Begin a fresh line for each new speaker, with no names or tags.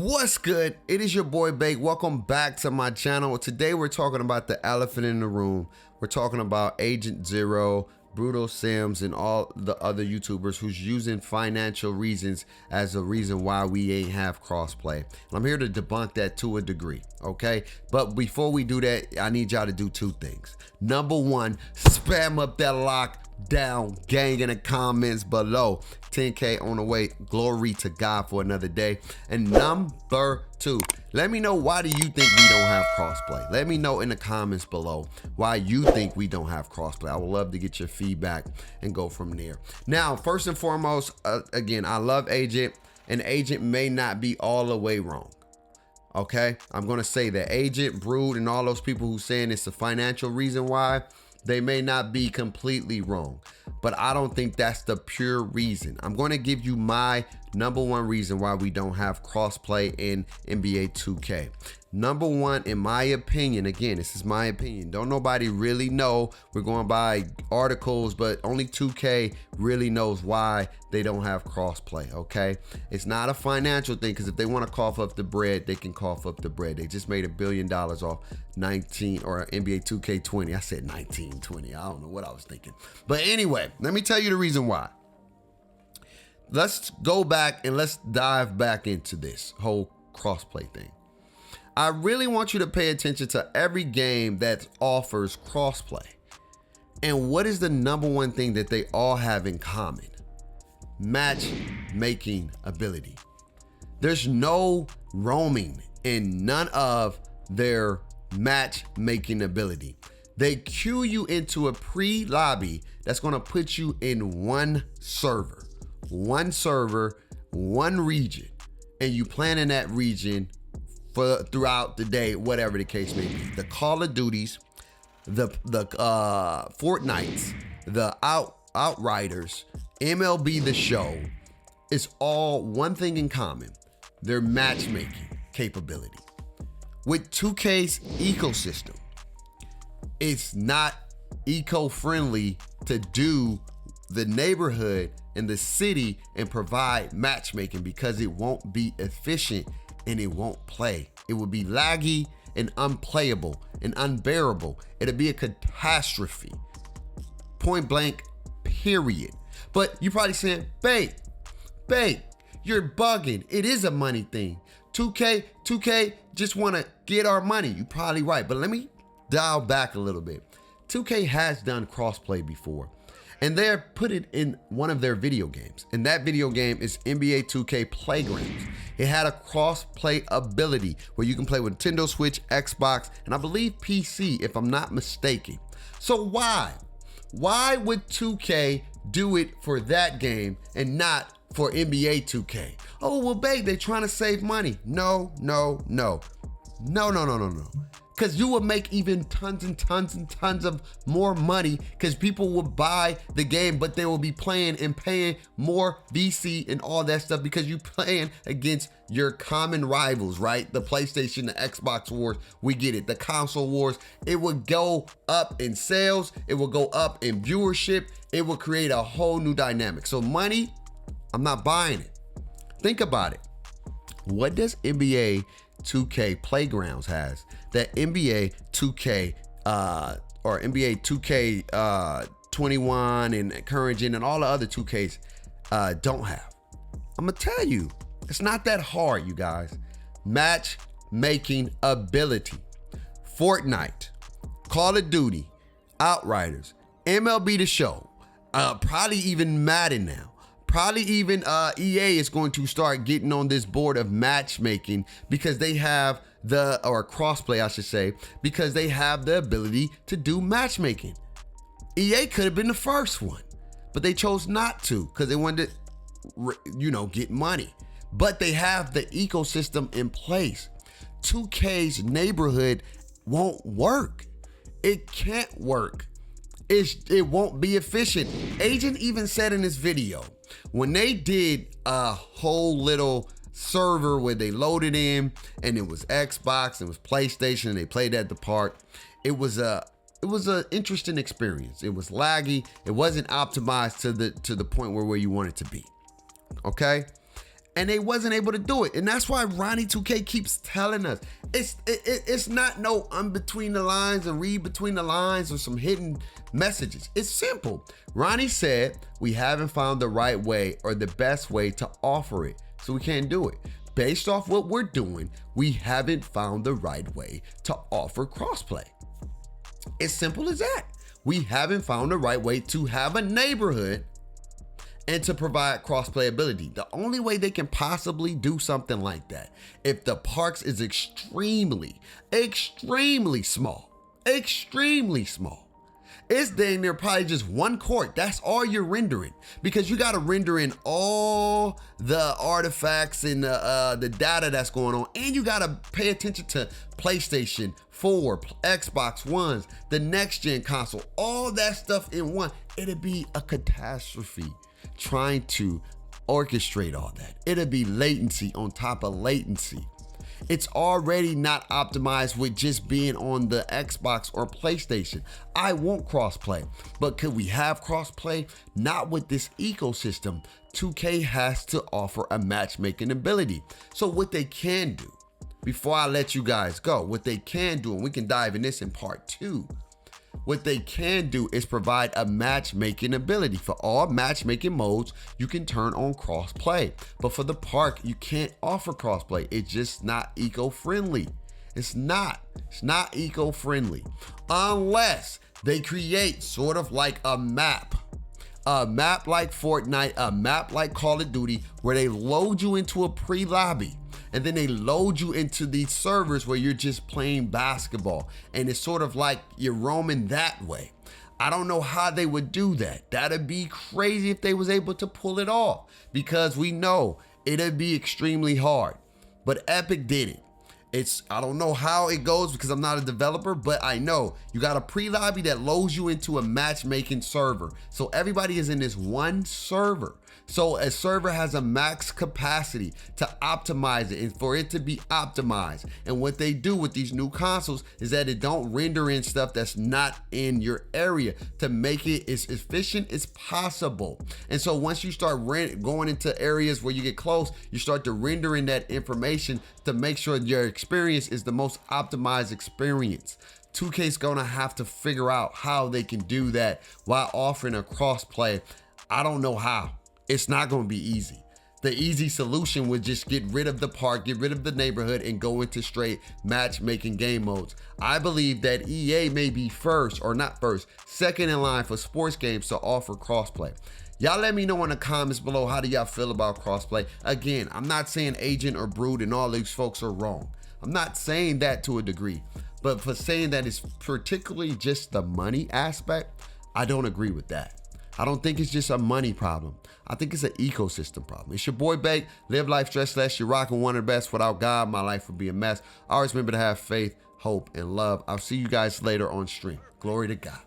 What's good? It is your boy Bake. Welcome back to my channel. Today we're talking about the elephant in the room. We're talking about Agent00, Brutal Sims, and all the other YouTubers who's using financial reasons as a reason why we ain't have crossplay. And I'm here to debunk that to a degree, okay? But before we do that, I need y'all to do two things. Number one, spam up that lockdown gang in the comments below. 10K on the way. Glory to God for another day. And number two, let me know, why do you think we don't have crossplay? Let me know in the comments below why you think we don't have crossplay. I would love to get your feedback and go from there. Now, first and foremost, again, I love Agent, and Agent may not be all the way wrong. Okay, I'm gonna say that Agent, Brood, and all those people who saying it's a financial reason why, they may not be completely wrong, but I don't think that's the pure reason. I'm going to give you my number one reason why we don't have crossplay in NBA 2K. Number one, in my opinion, again, this is my opinion. Don't nobody really know. We're going by articles, but only 2K really knows why they don't have crossplay, okay? It's not a financial thing, because if they want to cough up the bread, they can cough up the bread. They just made $1 billion off 19 or NBA 2K20. I said 1920. I don't know what I was thinking. But anyway, let me tell you the reason why. Let's go back and let's dive back into this whole crossplay thing. I really want you to pay attention to every game that offers crossplay. And what is the number one thing that they all have in common? Matchmaking ability. There's no roaming in none of their matchmaking ability. They queue you into a pre-lobby that's going to put you in one server, one region, and you plan in that region for throughout the day, whatever the case may be. The Call of Duties, the Fortnites, the Outriders, MLB The Show, it's all one thing in common: their matchmaking capability. With 2K's ecosystem, it's not eco-friendly to do the neighborhood and the city and provide matchmaking, because it won't be efficient and it won't play. It will be laggy and unplayable and unbearable. It'll be a catastrophe. Point blank, period. But you're probably saying, Babe, you're bugging. It is a money thing. 2K just want to get our money. You're probably right. But let me dial back a little bit. 2K has done crossplay before, and they're put it in one of their video games. And that video game is NBA 2K Playgrounds. It had a cross-play ability where you can play with Nintendo Switch, Xbox, and I believe PC, if I'm not mistaken. So why would 2K do it for that game and not for NBA 2K? Oh, well, babe, they're trying to save money. No. Because you will make even tons of more money, because people will buy the game, but they will be playing and paying more VC and all that stuff, because you're playing against your common rivals, right? The PlayStation, the Xbox wars, we get it. The console wars, it will go up in sales. It will go up in viewership. It will create a whole new dynamic. So money, I'm not buying it. Think about it. What does NBA 2K Playgrounds has that NBA 2K or NBA 2K 21 and Current Gen and all the other 2Ks don't have? I'm gonna tell you, it's not that hard, you guys. Matchmaking ability. Fortnite, Call of Duty, Outriders, MLB The Show, probably even Madden now. Probably even EA is going to start getting on this board of matchmaking, because they have or crossplay, I should say, because they have the ability to do matchmaking. EA could have been the first one, but they chose not to, because they wanted to, get money. But they have the ecosystem in place. 2K's neighborhood won't work. It can't work. It won't be efficient. Agent even said in this video, when they did a whole little server where they loaded in, and it was Xbox, it was PlayStation, and they played at the park, it was a interesting experience. It was laggy. It wasn't optimized to the point where you want it to be. Okay. and they wasn't able to do it. And that's why Ronnie 2K keeps telling us it's not no between the lines and read between the lines or some hidden messages. It's simple. Ronnie said we haven't found the right way or the best way to offer it, so we can't do it. Based off what we're doing, we haven't found the right way to offer crossplay. It's simple as that. We haven't found the right way to have a neighborhood and to provide cross-play ability. The only way they can possibly do something like that, if the parks is extremely small, it's dang near probably just one court. That's all you're rendering, because you got to render in all the artifacts and the data that's going on, and you got to pay attention to PlayStation 4, Xbox Ones, the next gen console, all that stuff in one. It'd be a catastrophe trying to orchestrate all that. It'll be latency on top of latency. It's already not optimized with just being on the Xbox or PlayStation. I want crossplay, but could we have crossplay? Not with this ecosystem. 2K has to offer a matchmaking ability. So what they can do, before I let you guys go, what they can do, and we can dive in this in part 2, what they can do is provide a matchmaking ability. For all matchmaking modes, you can turn on crossplay. But for the park, you can't offer crossplay. It's just not eco-friendly. It's not eco-friendly. Unless they create sort of like a map like Fortnite, a map like Call of Duty, where they load you into a pre-lobby. And then they load you into these servers where you're just playing basketball. And it's sort of like you're roaming that way. I don't know how they would do that. That'd be crazy if they was able to pull it off, because we know it'd be extremely hard. But Epic did it. I don't know how it goes because I'm not a developer, but I know you got a pre-lobby that loads you into a matchmaking server. So everybody is in this one server. So a server has a max capacity to optimize it and for it to be optimized. And what they do with these new consoles is that it don't render in stuff that's not in your area to make it as efficient as possible. And so once you start going into areas where you get close, you start to render in that information to make sure your experience is the most optimized experience. 2K's gonna have to figure out how they can do that while offering a crossplay. I don't know how. It's not going to be easy. The easy solution would just get rid of the park, get rid of the neighborhood, and go into straight matchmaking game modes. I believe that EA may be second in line for sports games to offer crossplay. Y'all let me know in the comments below, how do y'all feel about crossplay? Again, I'm not saying Agent or Brood and all these folks are wrong. I'm not saying that to a degree, but for saying that it's particularly just the money aspect, I don't agree with that. I don't think it's just a money problem. I think it's an ecosystem problem. It's your boy Bake. Live life stress less. You're rocking one of the best. Without God, my life would be a mess. Always remember to have faith, hope, and love. I'll see you guys later on stream. Glory to God.